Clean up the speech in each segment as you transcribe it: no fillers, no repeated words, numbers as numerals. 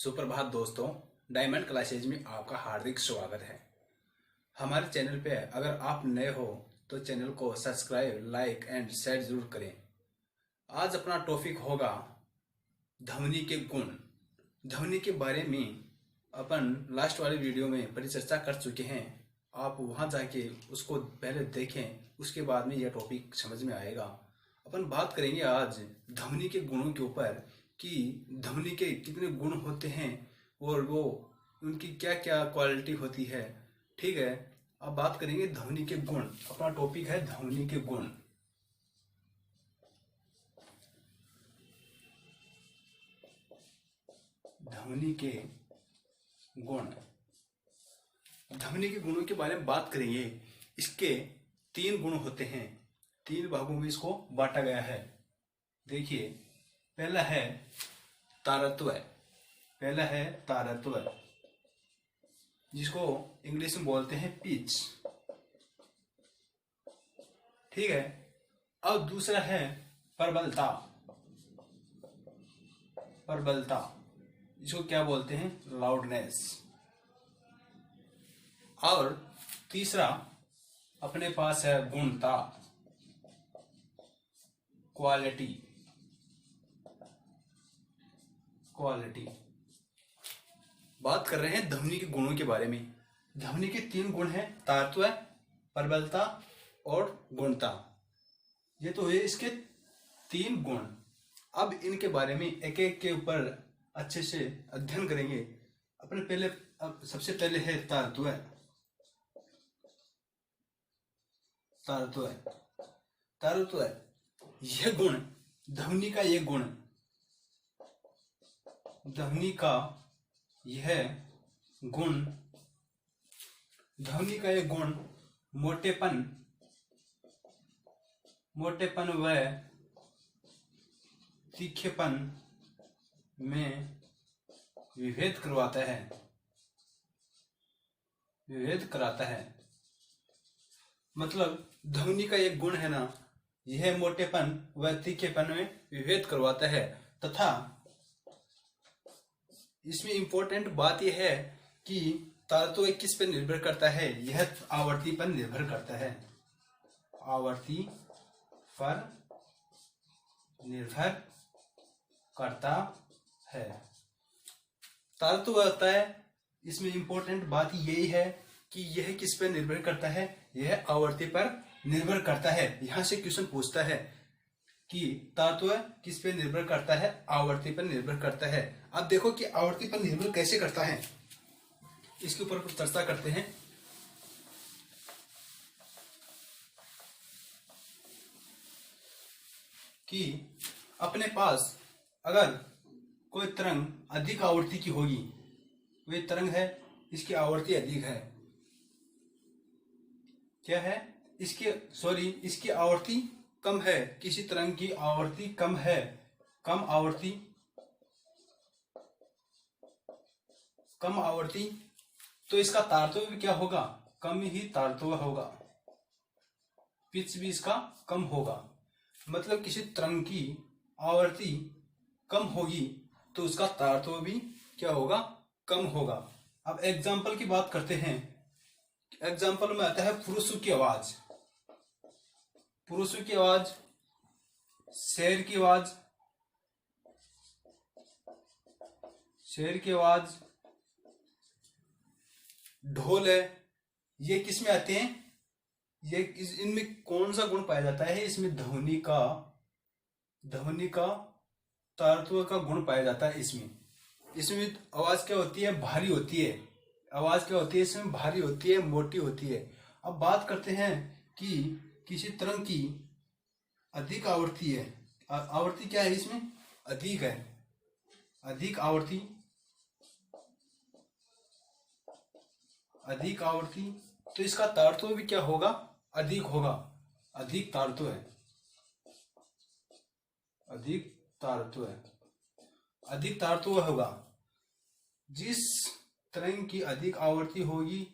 सुप्रभात दोस्तों, diamond classes में आपका हार्दिक स्वागत है। हमारे चैनल पे अगर आप नए हो तो चैनल को सब्सक्राइब, लाइक एंड शेयर जरूर करें। आज अपना टॉपिक होगा ध्वनि के गुण। ध्वनि के बारे में अपन लास्ट वाली वीडियो में परिचर्चा कर चुके हैं। आप वहां जाके उसको पहले देखें, उसके बाद में यह टॉपिक समझ में आएगा। अपन बात करेंगे आज ध्वनि के गुणों के ऊपर कि ध्वनि के कितने गुण होते हैं और वो उनकी क्या क्या क्वालिटी होती है। ठीक है, अब बात करेंगे ध्वनि के गुण। अपना टॉपिक है ध्वनि के गुण। ध्वनि के गुण। ध्वनि के गुणों के बारे में बात करेंगे। इसके 3 गुण होते हैं। 3 भागों में इसको बांटा गया है। देखिए, पहला है तारत्व। जिसको इंग्लिश में बोलते हैं पिच। ठीक है। अब दूसरा है प्रबलता। जिसको क्या बोलते हैं, लाउडनेस। और तीसरा अपने पास है गुणता, क्वालिटी। बात कर रहे हैं ध्वनि के गुणों के बारे में। ध्वनि के 3 गुण हैं, तारत्व, प्रबलता और गुणता। ये तो है इसके 3 गुण। अब इनके बारे में एक एक के ऊपर अच्छे से अध्ययन करेंगे। सबसे पहले है तारत्व। यह गुण, ध्वनि का यह गुण मोटेपन व तीखेपन में विभेद कराता है। मतलब ध्वनि का एक गुण है ना, यह मोटेपन व तीखेपन में विभेद करवाता है। तथा इसमें इंपॉर्टेंट बात यह है कि तारत्व किस पर निर्भर करता है, यह आवृत्ति पर निर्भर करता है। तारत्व होता है, इसमें इंपॉर्टेंट बात यही है कि यह किस पर निर्भर करता है, यह आवृत्ति पर निर्भर करता है। यहां से क्वेश्चन पूछता है कि तारत्व किस पे निर्भर करता है, आवृत्ति पर निर्भर करता है। अब देखो कि आवृत्ति पर निर्भर कैसे करता है, इसके ऊपर कुछ चर्चा करते हैं। कि अपने पास अगर कोई तरंग अधिक आवृत्ति की होगी, वे तरंग है, इसकी आवृत्ति अधिक है। क्या है, इसकी आवृत्ति कम है। किसी तरंग की आवृत्ति कम है, कम आवृत्ति, तो इसका तारत्व भी क्या होगा, कम ही तारत्व होगा। पिच भी इसका कम होगा। मतलब किसी तरंग की आवृत्ति कम होगी तो उसका तारत्व भी क्या होगा, कम होगा। अब एग्जाम्पल की बात करते हैं। एग्जाम्पल में आता है पुरुषों की आवाज, शेर की आवाज, ढोल है। ये किस में आते हैं, इनमें कौन सा गुण पाया जाता है, इसमें ध्वनि का तारत्व का गुण पाया जाता है। इसमें आवाज क्या होती है, भारी होती है। इसमें भारी होती है, मोटी होती है। अब बात करते हैं कि किसी तरंग की अधिक आवृत्ति है। आवृत्ति क्या है, इसमें अधिक है, अधिक आवृत्ति, तो इसका तारत्व भी क्या होगा, अधिक होगा। अधिक तारत्व होगा। जिस तरंग की अधिक आवृत्ति होगी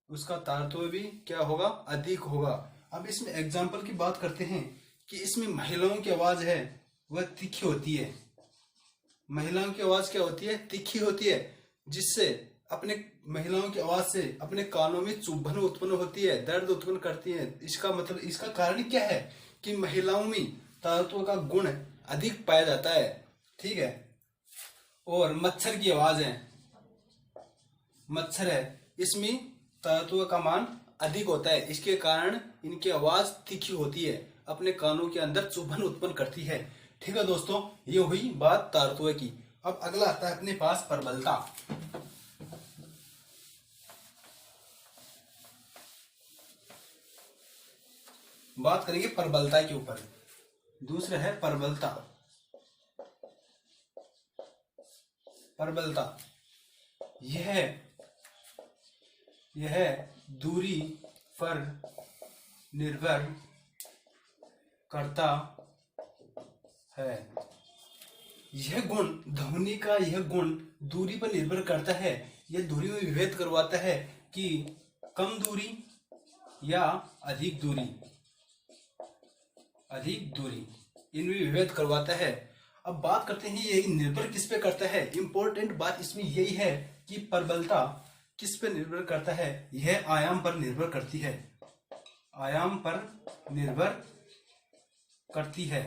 उसका तारत्व भी क्या होगा, अधिक होगा। अब इसमें एग्जाम्पल की बात करते हैं कि इसमें महिलाओं की आवाज है वह तीखी होती है। महिलाओं की आवाज क्या होती है? तीखी होती है, जिससे अपने महिलाओं की आवाज से अपने कानों में चुभन उत्पन्न होती है, दर्द उत्पन्न करती है। इसका मतलब, इसका कारण क्या है कि महिलाओं में तारत्व का गुण अधिक पाया जाता है। ठीक है। और मच्छर की आवाज है, मच्छर है, इसमें तारत्व का मान अधिक होता है, इसके कारण इनकी आवाज तीखी होती है, अपने कानों के अंदर चुभन उत्पन्न करती है। ठीक है दोस्तों, ये हुई बात तारत्व की। अब अगला आता है अपने पास प्रबलता। बात करेंगे प्रबलता के ऊपर। दूसरा है प्रबलता। प्रबलता यह दूरी पर निर्भर करता है। यह गुण, ध्वनि का यह गुण दूरी पर निर्भर करता है। यह दूरी में विभेद करवाता है कि कम दूरी या अधिक दूरी, इनमें विभेद करवाता है। अब बात करते हैं ये निर्भर किस पे करता है। इंपॉर्टेंट बात इसमें यही है कि प्रबलता किस पे निर्भर करता है। यह आयाम पर निर्भर करती है, आयाम पर निर्भर करती है।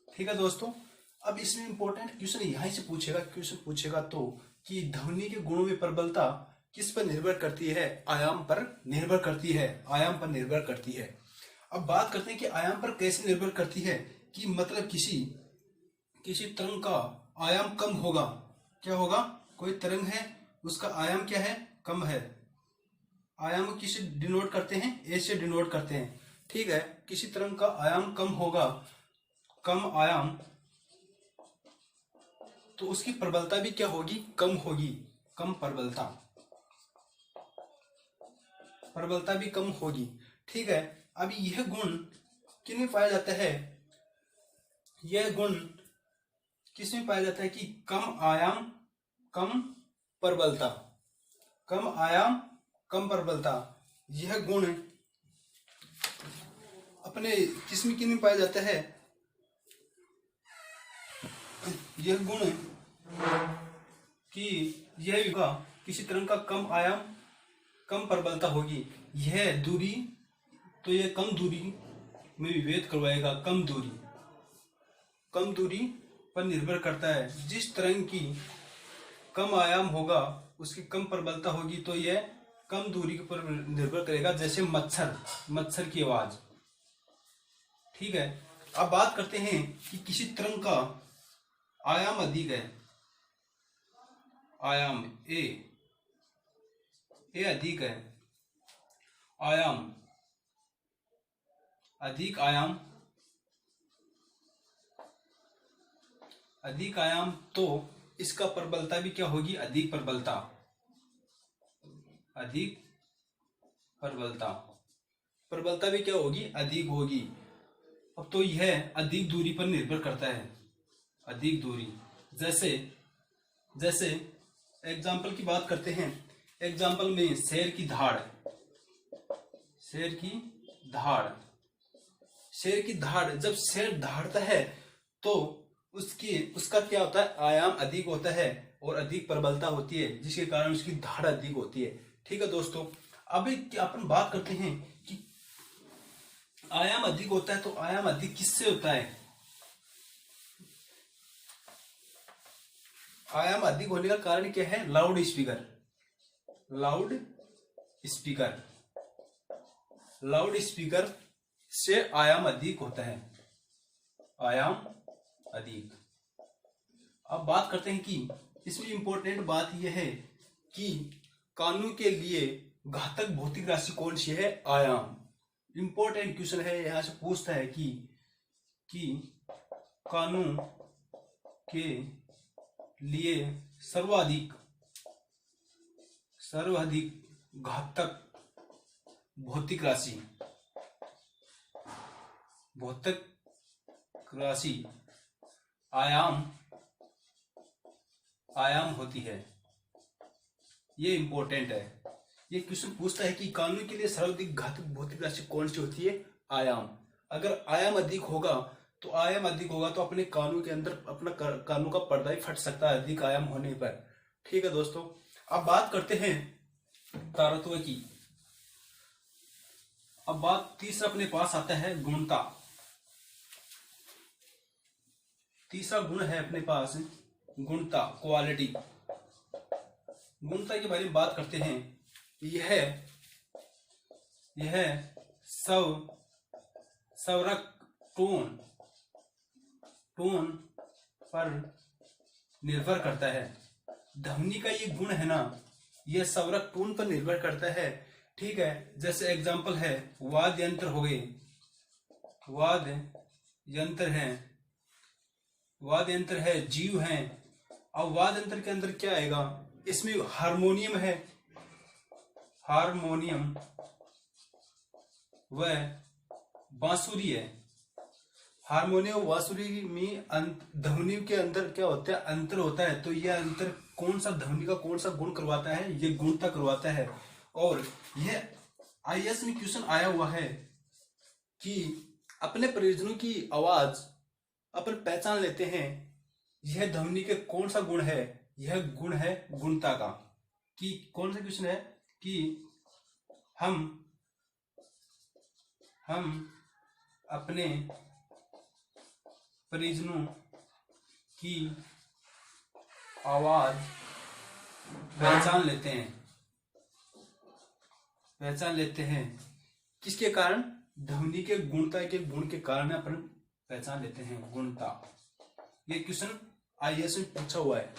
ठीक है दोस्तों। अब इसमें इंपॉर्टेंट क्वेश्चन यहीं से पूछेगा तो कि ध्वनि के गुणों में प्रबलता किस पर निर्भर करती है? आयाम पर निर्भर करती है, आयाम पर निर्भर करती है। अब बात करते हैं कि आयाम पर कैसे निर्भर करती है, कि मतलब किसी तरंग का आयाम कम होगा। क्या होगा? कोई तरंग है, उसका आयाम क्या है? कम है। आयाम को किससे डिनोट करते हैं? ए से डिनोट करते हैं। ठीक है। किसी तरंग का आयाम कम होगा, कम आयाम, तो उसकी प्रबलता भी क्या होगी? कम होगी, कम प्रबलता, प्रबलता भी कम होगी। ठीक है। अब यह गुण किन में पाया जाता है? यह गुण किस में पाया जाता है कि कम आयाम कम प्रबलता, कम आयाम कम प्रबलता। यह गुण अपने किन में पाया जाता है? यह गुण कि यह होगा किसी तरंग का कम आयाम कम प्रबलता होगी। यह दूरी, तो यह कम दूरी में विभेद करवाएगा। कम दूरी पर निर्भर करता है। जिस तरंग की कम आयाम होगा उसकी कम प्रबलता होगी, तो यह कम दूरी पर निर्भर करेगा। जैसे मच्छर की आवाज। ठीक है। अब बात करते हैं कि किसी तरंग का आयाम अधिक है, आयाम ए अधिक है, आयाम अधिक आयाम, तो इसका प्रबलता भी क्या होगी? अधिक प्रबलता, प्रबलता भी क्या होगी? अधिक होगी। अब तो यह अधिक दूरी पर निर्भर करता है, अधिक दूरी। जैसे एग्जाम्पल की बात करते हैं। एग्जाम्पल में शेर की धाड़, जब शेर दहाड़ता है तो उसका क्या होता है? आयाम अधिक होता है और अधिक प्रबलता होती है, जिसके कारण उसकी धाड़ अधिक होती है। ठीक है दोस्तों। अब अपन बात करते हैं कि आयाम अधिक होता है, तो आयाम अधिक किससे होता है? आयाम अधिक होने का कारण क्या है? लाउड स्पीकर से आयाम अधिक होता है, आयाम अधिक। अब बात करते हैं कि इसमें इंपॉर्टेंट बात यह है कि कानों के लिए घातक भौतिक राशि कौन सी है? आयाम। इंपॉर्टेंट क्वेश्चन है, यहां से पूछता है कि कानों के लिए सर्वाधिक घातक भौतिक राशि आयाम होती है। ये इंपॉर्टेंट है। ये क्वेश्चन पूछता है कि कानून के लिए सर्वाधिक घातक भौतिक राशि कौन सी होती है? आयाम। अगर आयाम अधिक होगा तो आयाम अधिक होगा तो अपने कानों के अंदर अपना कानों का पर्दा ही फट सकता है अधिक आयाम होने पर। ठीक है दोस्तों, अब बात करते हैं तारतम्य की। अब बात तीसरा अपने पास आता है गुणता। तीसरा गुण है अपने पास गुणता, क्वालिटी। गुणता के बारे में बात करते हैं। यह स्वरक टोन पर निर्भर करता है। ध्वनि का ये गुण है ना, यह स्वरक टोन पर निर्भर करता है। ठीक है, जैसे एग्जांपल है वाद्य यंत्र हो गए, वाद्य यंत्र है, जीव है। अब वाद्य यंत्र के अंदर क्या आएगा, इसमें हारमोनियम है, हारमोनियम व बांसुरी है। हारमोनियम बांसुरी में ध्वनि के अंदर क्या होता है, अंतर होता है। तो यह अंतर कौन सा ध्वनि का कौन सा गुण करवाता है, ये गुणता करवाता है। और यह आईएएस में क्वेश्चन आया हुआ है कि अपने परिजनों की आवाज अपन पहचान लेते हैं, यह ध्वनि के कौन सा गुण है, यह गुण है गुणता का। कि कौन सा क्वेश्चन है कि हम अपने परिजनों की आवाज पहचान लेते हैं। किसके कारण, ध्वनि के गुणता के गुण के कारण अपन पहचान लेते हैं, गुणता। ये क्वेश्चन आईएएस में पूछा हुआ है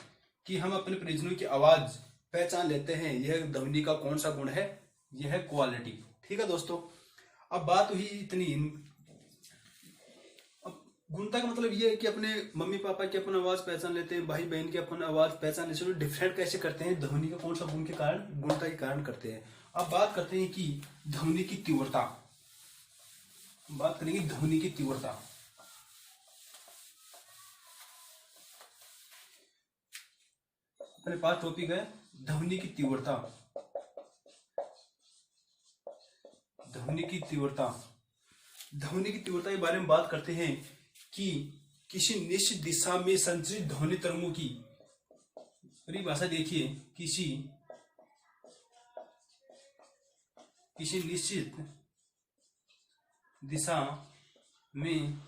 कि हम अपने परिजनों की आवाज पहचान लेते हैं, यह ध्वनि का कौन सा गुण है, यह है क्वालिटी। ठीक है दोस्तों, अब बात हुई इतनी। अब गुणता का मतलब ये है कि अपने मम्मी पापा की अपन आवाज पहचान लेते हैं, भाई बहन की अपन आवाज पहचान लेते हैं। डिफरेंट कैसे करते हैं, ध्वनि का कौन सा गुण के कारण, गुणता के कारण करते हैं। अब बात करते हैं कि ध्वनि की तीव्रता। बात करेंगे ध्वनि की तीव्रता। अपने पास टॉपिक है ध्वनि की तीव्रता। ध्वनि की तीव्रता के बारे में बात करते हैं कि किसी निश्चित दिशा में संचरित ध्वनि तरंगों की परिभाषा देखिए। किसी निश्चित दिशा में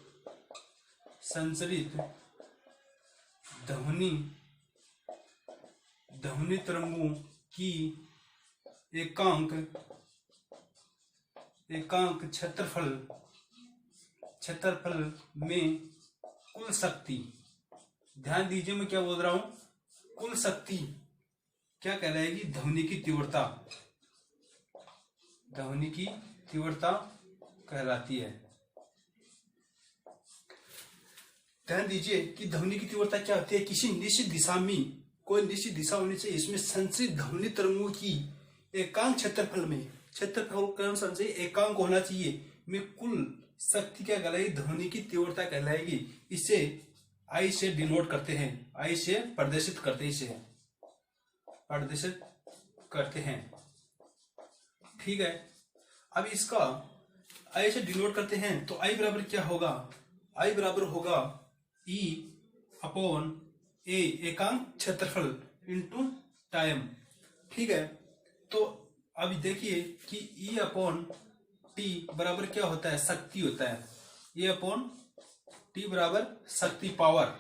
संचरित ध्वनि तरंगों की एकांक क्षेत्रफल में कुल शक्ति। ध्यान दीजिए मैं क्या बोल रहा हूं, कुल शक्ति क्या कहलाएगी, ध्वनि की तीव्रता। ध्वनि की तीव्रता कहलाती है। ध्यान दीजिए कि ध्वनि की तीव्रता क्या होती है, किसी निश्चित दिशा में, कोई निश्चित दिशा होनी चाहिए, इसमें संचरित ध्वनि तरंगों की एकांक क्षेत्रफल में, क्षेत्रफल के अनुसार से एकांक होना चाहिए, में कुल शक्ति क्या कहलाएगी, ध्वनि की तीव्रता कहलाएगी। इसे आई से डिनोट करते हैं, आई से प्रदर्शित करते हैं। ठीक है, अब इसका आई से डिनोट करते हैं तो आई बराबर क्या होगा, आई बराबर होगा E अपॉन ए, एकांक क्षेत्रफल इंटू टाइम। ठीक है, तो अभी देखिए कि E अपॉन टी बराबर क्या होता है, शक्ति होता है। E अपॉन टी बराबर शक्ति, पावर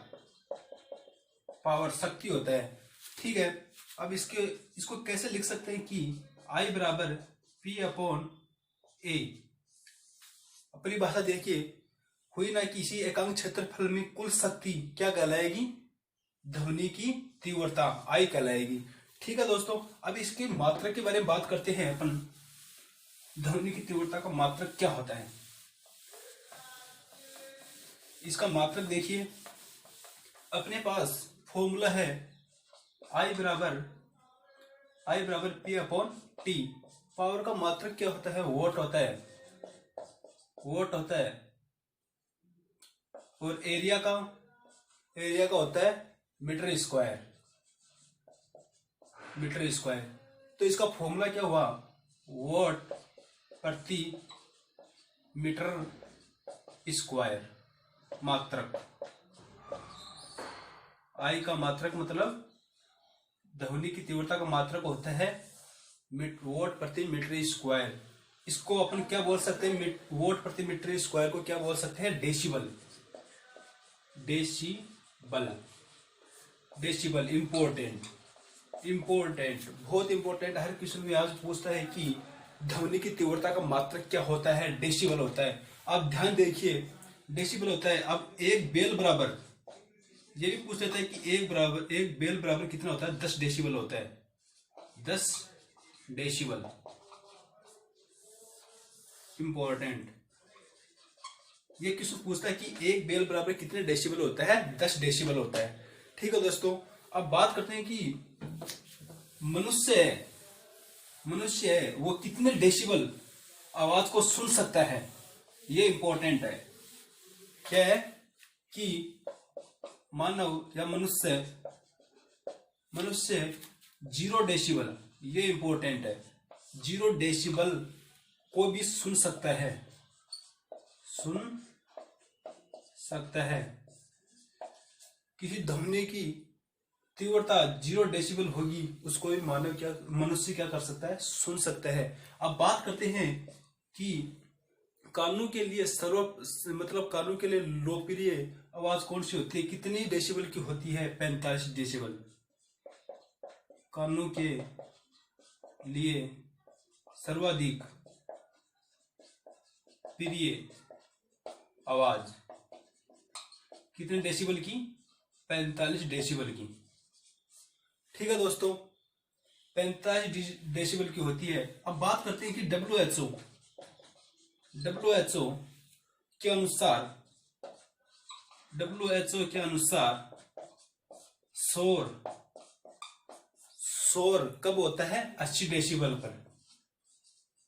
शक्ति होता है। ठीक है, अब इसको कैसे लिख सकते हैं कि I बराबर P अपॉन ए। परिभाषा देखिए हुई ना, किसी एकांक क्षेत्रफल में कुल शक्ति क्या कहलाएगी, ध्वनि की तीव्रता आई कहलाएगी। ठीक है दोस्तों, अब इसके मात्रक के बारे में बात करते हैं अपन। ध्वनि की तीव्रता का मात्रक क्या होता है, इसका मात्रक देखिए। अपने पास फॉर्मूला है आई बराबर पी अपॉन टी। पावर का मात्रक क्या होता है, वोट होता है। और एरिया का होता है मीटर स्क्वायर। तो इसका फॉर्मूला क्या हुआ, वोट प्रति मीटर स्क्वायर। मात्रक। आई का मात्रक मतलब ध्वनि की तीव्रता का मात्रक होता है वोट प्रति मीटर स्क्वायर। इसको अपन क्या बोल सकते हैं, वोट प्रति मीटर स्क्वायर को क्या बोल सकते हैं, decibel. Decibel, decibel important, important, बहुत इंपॉर्टेंट। हर क्वेश्चन में आज पूछता है कि ध्वनि की तीव्रता का मात्रक क्या होता है, डेसिबल होता है। आप ध्यान देखिए, डेसिबल होता है। अब एक बेल बराबर, ये भी पूछ लेता है कि एक बेल बराबर कितना होता है, 10 डेसिबल होता है, 10 डेसिबल, इंपॉर्टेंट। ये क्वेश्चन पूछता है कि एक बेल बराबर कितने डेसिबल होता है, 10 डेसिबल होता है। ठीक है दोस्तों, अब बात करते हैं कि मनुष्य है वो कितने डेसिबल आवाज को सुन सकता है। ये इंपॉर्टेंट है। क्या है कि मानव या मनुष्य 0 डेसिबल, ये इंपॉर्टेंट है, 0 डेसिबल को भी सुन सकता है, सुन सकता है। किसी ध्वनि की तीव्रता 0 डेसिबल होगी, उसको भी मनुष्य क्या कर सकता है, सुन सकता है। अब बात करते हैं कि कानों के लिए कानों के लिए लोकप्रिय आवाज कौन सी होती है, कितनी डेसिबल की होती है, 45 डेसिबल। कानों के लिए सर्वाधिक प्रिय आवाज कितने डेसिबल की, 45 डेसिबल की। ठीक है दोस्तों, 45 डेसिबल की होती है। अब बात करते हैं कि WHO के अनुसार शोर कब होता है, 80 डेसिबल पर।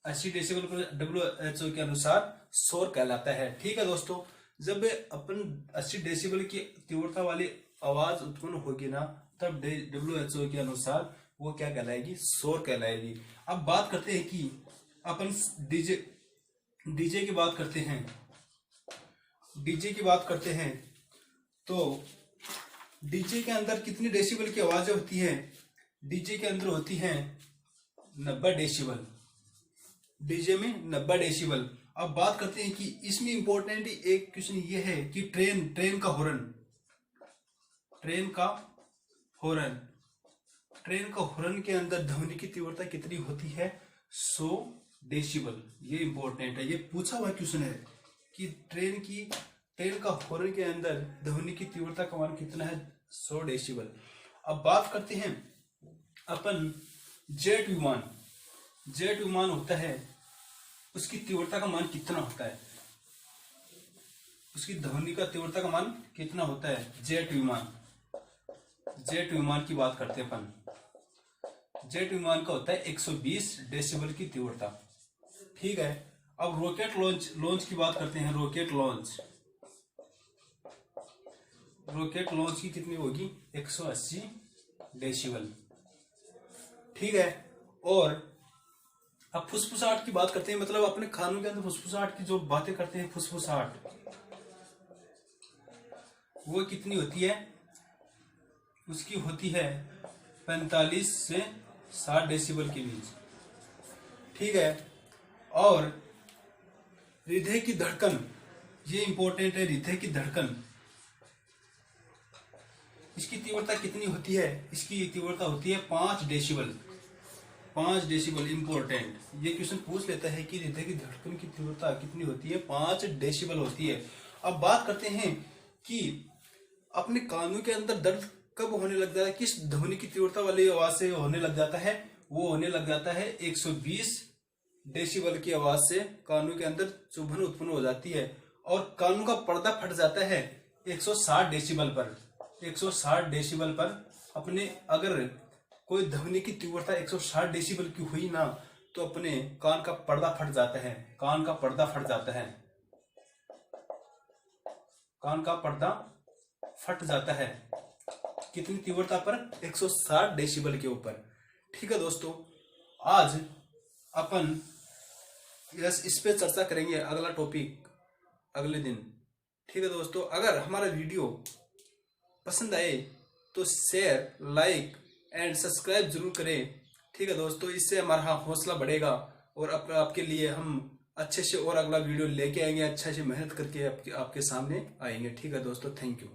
80 डेसिबल पर WHO के अनुसार शोर कहलाता है। ठीक है दोस्तों, जब अपन 80 डेसिबल की तीव्रता वाली आवाज उत्पन्न होगी ना, तब WHO के अनुसार वो क्या कहलाएगी, शोर कहलाएगी। अब बात करते हैं कि अपन डीजे की बात करते हैं, तो डीजे के अंदर कितनी डेसिबल की आवाजें होती है, डीजे के अंदर होती है 90 डेसिबल, डीजे में 90 डेसिबल। अब बात करते हैं कि इसमें इंपॉर्टेंट एक क्वेश्चन ये है कि ट्रेन का हॉर्न के अंदर ध्वनि की तीव्रता कितनी होती है, 100 डेसिबल। ये इंपॉर्टेंट है, ये पूछा हुआ क्वेश्चन है कि ट्रेन का हॉर्न के अंदर ध्वनि की तीव्रता का मान कितना है, 100 डेसिबल। अब बात करते हैं अपन जेट विमान होता है, उसकी तीव्रता का मान कितना होता है, उसकी ध्वनि का तीव्रता का मान कितना होता है। जेट विमान की बात करते हैं अपन, जेट विमान का होता है 120 डेसिबल की तीव्रता। ठीक है, अब रॉकेट लॉन्च की बात करते हैं। रॉकेट लॉन्च की कितनी होगी, 180 डेसिबल। ठीक है, और अब फुसफुसाहट की बात करते हैं, मतलब अपने खानों के अंदर फुसफुसाहट की जो बातें करते हैं, फुसफुसाहट वो कितनी होती है, उसकी होती है 45 से 60 डेसिबल के बीच। ठीक है, और हृदय की धड़कन, ये इंपॉर्टेंट है, हृदय की धड़कन, इसकी तीव्रता कितनी होती है, इसकी तीव्रता होती है 5 डेसिबल, 5 डेसिबल, इंपॉर्टेंट। ये क्वेश्चन पूछ लेता है कि हृदय की धड़कन की तीव्रता कितनी होती है, 5 डेसिबल होती है। अब बात करते हैं कि अपने कानों के अंदर दर्द कब होने लग जाता है, किस ध्वनि की तीव्रता वाली आवाज से होने लग जाता है, वो होने लग जाता है 120 डेसिबल की आवाज से कानों के अंदर चुभन उत्पन्न हो जाती है, और कानों का पर्दा फट जाता है 160 डेसिबल पर। 160 डेसिबल पर अपने अगर कोई ध्वनि की तीव्रता 160 डेसिबल की हुई ना, तो अपने कान का पर्दा फट जाता है, कान का पर्दा फट जाता है, कान का पर्दा फट जाता है। कितनी तीव्रता पर, 160 डेसिबल के ऊपर। ठीक है दोस्तों, आज अपन इस पे चर्चा करेंगे, अगला टॉपिक अगले दिन। ठीक है दोस्तों, अगर हमारा वीडियो पसंद आए तो शेयर, लाइक एंड सब्सक्राइब जरूर करें। ठीक है दोस्तों, इससे हमारा हौसला बढ़ेगा और आपके लिए हम अच्छे से और अगला वीडियो लेके आएंगे, अच्छे से मेहनत करके आपके सामने आएंगे। ठीक है दोस्तों, थैंक यू।